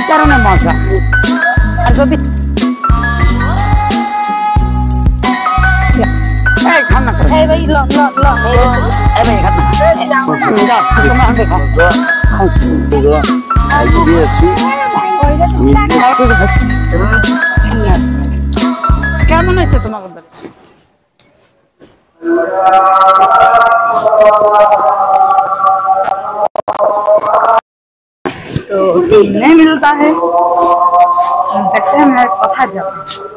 কারণে মজা। আর যদি খানা কেমন হয়েছে তোমার? तो नहीं मिलता है, देखते हैं मेरे कथा जाते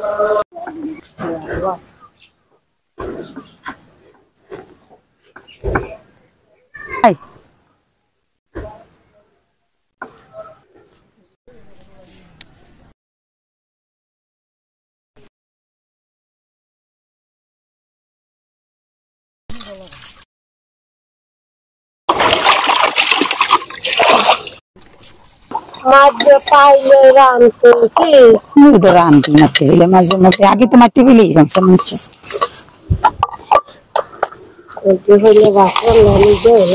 মাঝে পাইলে রানতে কি তো রানতে মাটি হইলে মাঝে মাঝে আগে তো মাটি হইলেই রাখছে মানুষ ওইটি হইলে বাসন লানি যায়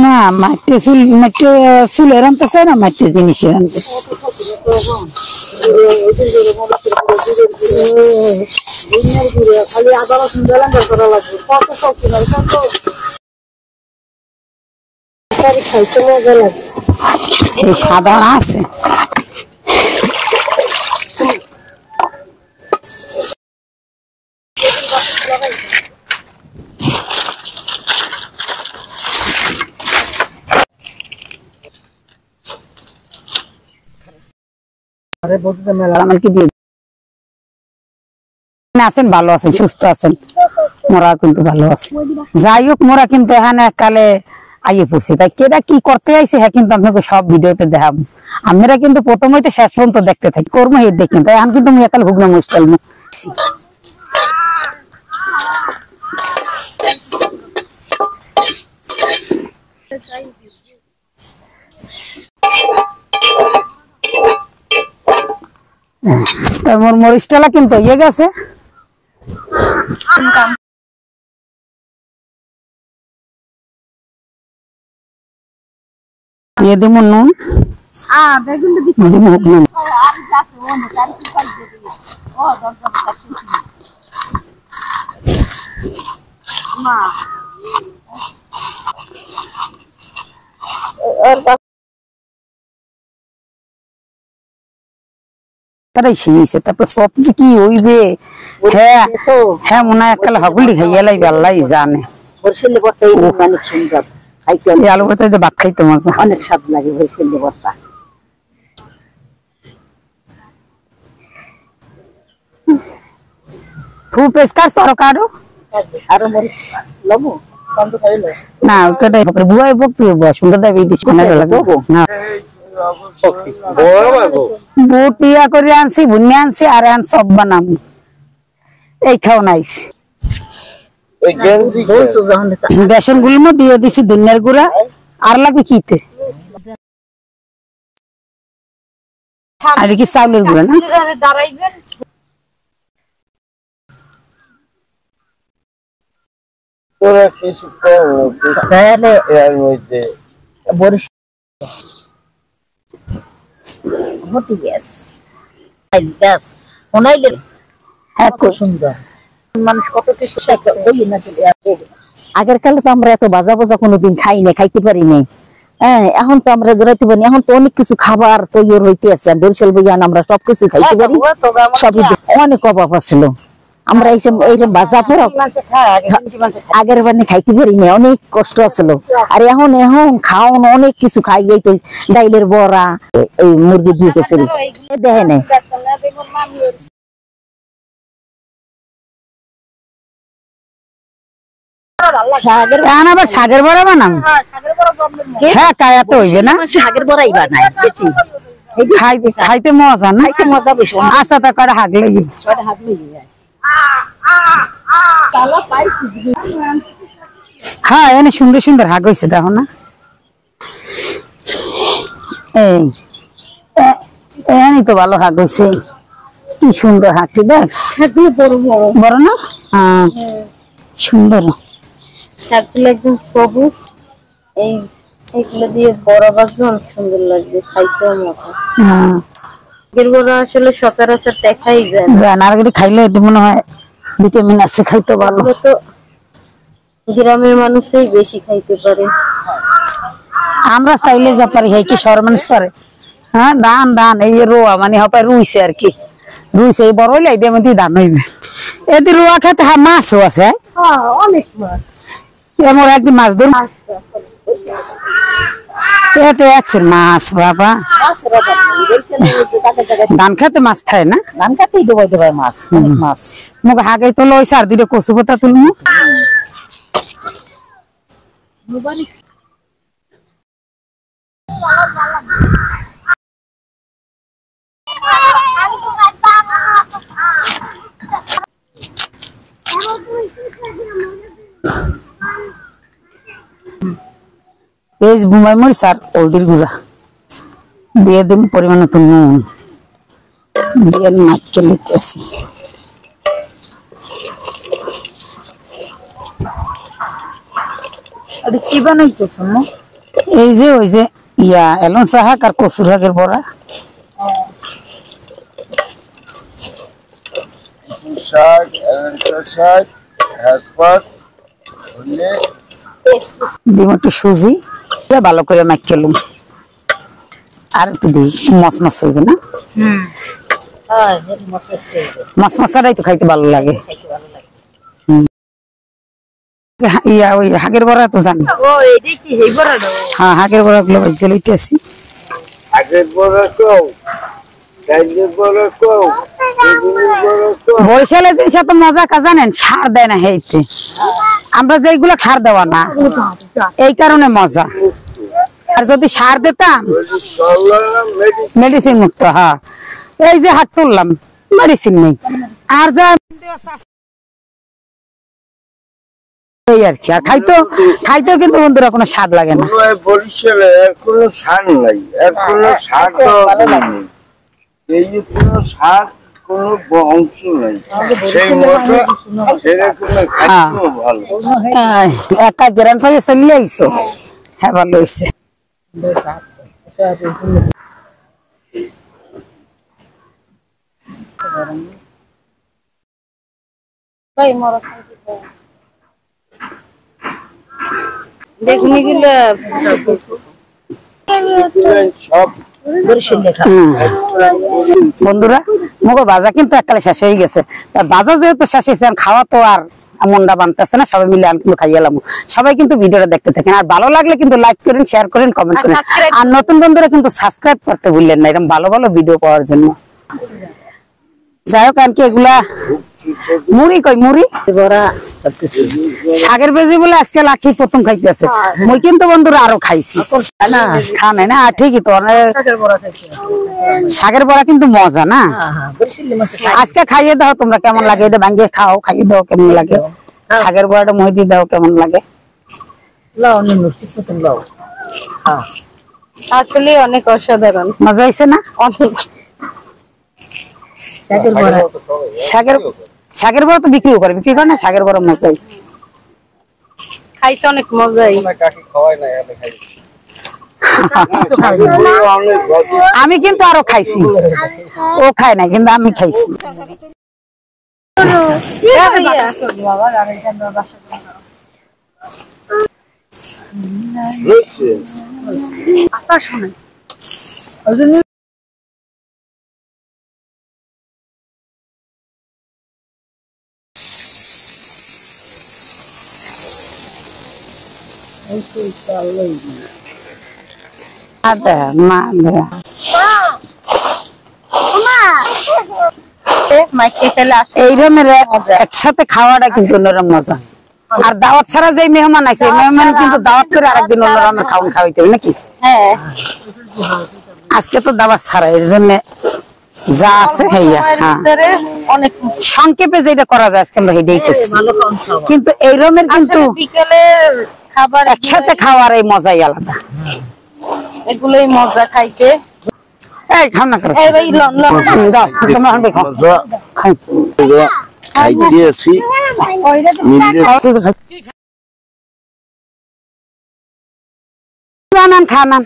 না মাটি চুলে রানতেছে না মাটি জিনিস রানতে খালি আদা রসুন বেলাঙ্গার করা লাগবে কত শক্তি না কত খাইতে মজা লাগে এই সাদা আছে আছেন ভালো আছেন সুস্থ আছেন মোরা কিন্তু ভালো আছে যাই হোক মোরা কিন্তু এখানে এককালে আইয়ে পড়ছি তাই কেটা কি করতে আইছে হ্যাঁ কিন্তু আপনাকে সব ভিডিওতে দেখাবো আমরা কিন্তু প্রথম হইতে শেষ পর্যন্ত দেখতে থাকি কর্ম হে দেখেন তাই এখন কিন্তু আমি একাল হুগনা মুস্টাইল মোর মরিচটালা কিন্তু ইয়ে গেছে দিয়ে দিব নুন দিব নুন তারপর সবজি কি হইবে হ্যাঁ হ্যাঁ মনে হয় এককালে হগুলি খাইয়া লাইবে আল্লাহ জানে আলু ভর্তা ভাত খাইতে মজা অনেক স্বাদ লাগে বরিশালের ভর্তা খুব পেস্কার সরকারও আর মরিচ লবো বন্ধ করিলে না ওটাই বুয়াই বকতে সুন্দর দাবি ডিসকাউন্ট লাগে না বুটিয়া করে আনছি বুনি আনছি আর আন সব বানাম এই খাও নাইস বেসন গুলো দিয়ে দিছি ধনিয়ার গুঁড়া আর লাগবে কিতে আর কি চাউলের গুঁড়া না তোরা কিছু তাহলে এর মধ্যে বরিশাল হতে গেছে গাছ ওনাইলে এত সুন্দর মানুষ কত কিছু ওই না চলে আগের কালে তো আমরা এত বাজা বাজা কোনোদিন খাই না খাইতে পারি নাই হ্যাঁ এখন তো আমরা জড়াইতে পারি এখন তো অনেক কিছু খাবার তৈরি হইতে আছে বরিশাল বিজ্ঞান আমরা সবকিছু খাইতে পারি সবই অনেক অভাব আছিল আমরা এইরকম বাজা ফেরক আগের বারে খাইতে পারি না অনেক কষ্ট আছিল আর এখন এখন খাওন অনেক কিছু খাই যাই তো ডাইলের বড়া এই মুরগি দিয়ে গেছিল দেখে নাই শাকের বড়া বানাম হ্যাঁ কায়া তো হইবে না শাকের বড়াই বানাই বেশি খাইতে মজা না খাইতে মজা বেশি আশা তো করে হাগ লেগে হ্যাঁ এনে সুন্দর সুন্দর হাগ হয়েছে দেখো না এই তো ভালো হাগ হয়েছে কি সুন্দর হাগটি দেখ বড় না সুন্দর শাকগুলো একদম সবুজ, এইগুলো দিয়ে বড়া ভাজলে অনেক সুন্দর লাগবে, খাইতেও মজা। এর বড়া আসলে সচরাচর দেখাই যায় না, আর খাইলে এটা মনে হয় ভিটামিন আছে, খাইতে ভালো। তো গ্রামের মানুষই বেশি খাইতে পারে, আমরা চাইলে যা পারি, কি শহর মানুষ পারে? হ্যাঁ, ধান ধান এই রোয়া মানে হপায় রুইছে আর কি, রুইছে এই বড় হইলে এদের মধ্যে ধান হইবে। এদের রোয়া খেতে মাছও আছে, অনেক মাছ। এমন একদিন মাছ ধর এতে একশো মাছ বাবা। ধান খেতে মাছ খায় না, ধান কাতেই ডুবাই ডুবাই মাছ, অনেক মাছ। মুখ হাগে তো লইছে আর দুটো কচু পাতা তুলবো। পেঁয়াজ বুমাই মরিচ আর হলদির গুঁড়া দিয়ে দিম, পরিমাণ মতো নুন দিয়ে মাইকে লইতেছি। কি বানাইতেছ? এই যে ওই যে এলন শাক আর কচুর শাকের বড়া। শাক, শাক, দিম একটু সুজি, ভালো করে মাইকে লুম, আর একটু দিই মশমস হইবে না, মশমসাটাই তো খাইতে ভালো লাগে। ওই হাগের বড়া তো জানি, হ্যাঁ হাগের বড়া গুলো ভেজে লইতেছি। বরিশালের জিনিস এত মজা কা জানেন, সার দেয় না হেইতে, আমরা যেগুলো সার দেওয়া না এই কারণে মজা। আর যদি সার দিতাম মেডিসিন মুক্ত, হ্যাঁ এই যে হাত তুললাম মেডিসিন নেই, আর যা এই আর কি। আর খাইতেও কিন্তু বন্ধুরা কোনো স্বাদ লাগে না। বরিশালে আর কোনো সার নাই, আর কোনো সার তো এই যে কোনো সার কোনো অংশ নাই, সেই মতো সেরকম খাইতেও ভালো। একটা গ্রান পাইয়ে চলে আইসো, হ্যাঁ ভালো হয়েছে। বেগুনি গুলো সব বন্ধুরা মুগো বাজা কিন্তু এককালে শেষ হয়ে গেছে, বাজা যেহেতু শেষ হয়েছে খাওয়া তো আর মনটা বানতেছে না, সবাই মিলে আমি কিন্তু খাইয়ালাম। সবাই কিন্তু ভিডিওটা দেখতে থাকেন, আর ভালো লাগলে কিন্তু লাইক করেন, শেয়ার করেন, কমেন্ট করেন, আর নতুন বন্ধুরা কিন্তু সাবস্ক্রাইব করতে ভুললেন না, এরকম ভালো ভালো ভিডিও পাওয়ার জন্য। যাই হোক আর কি এগুলা মুড়ি কই মুড়ি বড়া শাকের বেজি বলে আজকে লাঠি প্রথম খাইতেছে, মুই কিন্তু বন্ধুরা আরো খাইছি না, খানে না ঠিকই তো, শাকের বড়া কিন্তু মজা না। আজকে খাইয়ে দাও তোমরা, কেমন লাগে এটা ভাঙিয়ে খাও, খাইয়ে দাও কেমন লাগে, শাকের বড়াটা মই দিয়ে দাও কেমন লাগে। আসলে অনেক অসাধারণ মজা হয়েছে না? অনেক। শাকের বড়া তো বিক্রিও করে, বিক্রি করে না শাকের বড়া মজাই, খাইতে অনেক মজাই। আমি কিন্তু আরো খাইছি, ও খায় না কিন্তু আমি খাইছি। একসাথে খাওয়াটা কিন্তু অন্যরকম মজা। আর দাওয়াত ছাড়া যে মেহমান আছে মেহমান কিন্তু দাওয়াত করে আরেকদিন অন্যরকম খাওয়ান খাওয়াইতে হবে নাকি? হ্যাঁ, আজকে তো দাওয়াত ছাড়া, এর জন্য যা আছে খাইয়া, হ্যাঁ সংক্ষেপে যেটা করা যায় আজকে আমরা সেটাই করছি। কিন্তু এই রকমের কিন্তু বিকেলের খাবার একসাথে খাওয়ার এই মজাই আলাদা, এগুলোই মজা খাইতে। এই খাও না, এই ভাই লন লন দাও তোমরা খাও। খাইতে আছি আনান খান আন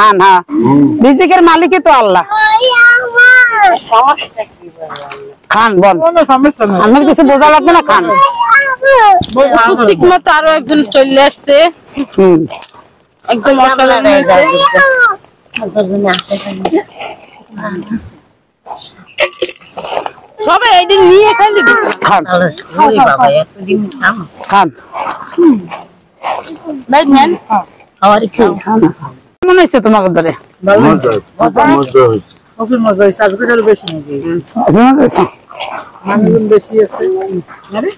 আন হ্যাঁ রিজিকের মালিকই তো আল্লাহ খান বল কোনো সমস্যা নেই আমার কিছু বোঝা লাগবে না খান উপস্থিত মতো আরো একজন চলে আসছে হুম একদম মশলা নিয়েছে সবাই এদিন নিয়ে খালি খান খান ভাই নেন মনে হয়েছে তোমাকে ধরে মজা মজা হয়েছে খুবই মজা হয়েছে আজকে আরো বেশি মজা হয়েছে মনে হয়েছে? মানুষজন বেশি আছে আরে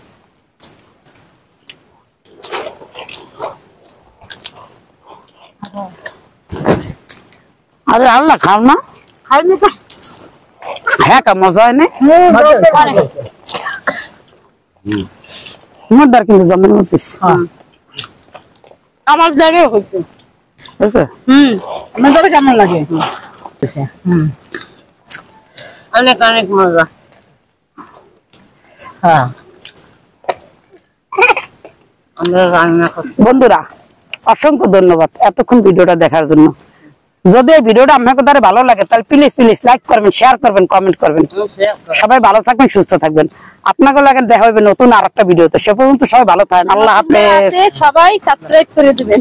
আরে আল্লাহ খাও না খাইনি তো হ্যাঁ কা মজা হয় না মজার কিন্তু জমের মতো হয়েছে। আমার জায়গায় হয়েছে বুঝছো? আমাদের কেমন লাগে অনেক অনেক মজা হ্যাঁ আমরা রান্না করছি বন্ধুরা অসংখ্য ধন্যবাদ এতক্ষণ ভিডিওটা দেখার জন্য যদি এই ভিডিওটা আপনাদের দ্বারা ভালো লাগে তাহলে প্লিজ প্লিজ লাইক করবেন শেয়ার করবেন কমেন্ট করবেন সবাই ভালো থাকবেন সুস্থ থাকবেন আপনাকে লাগে দেখা হবে নতুন আরেকটা ভিডিওতে সে পর্যন্ত সবাই ভালো থাকেন আল্লাহ হাফেজ সবাই সাবস্ক্রাইব করে দিবেন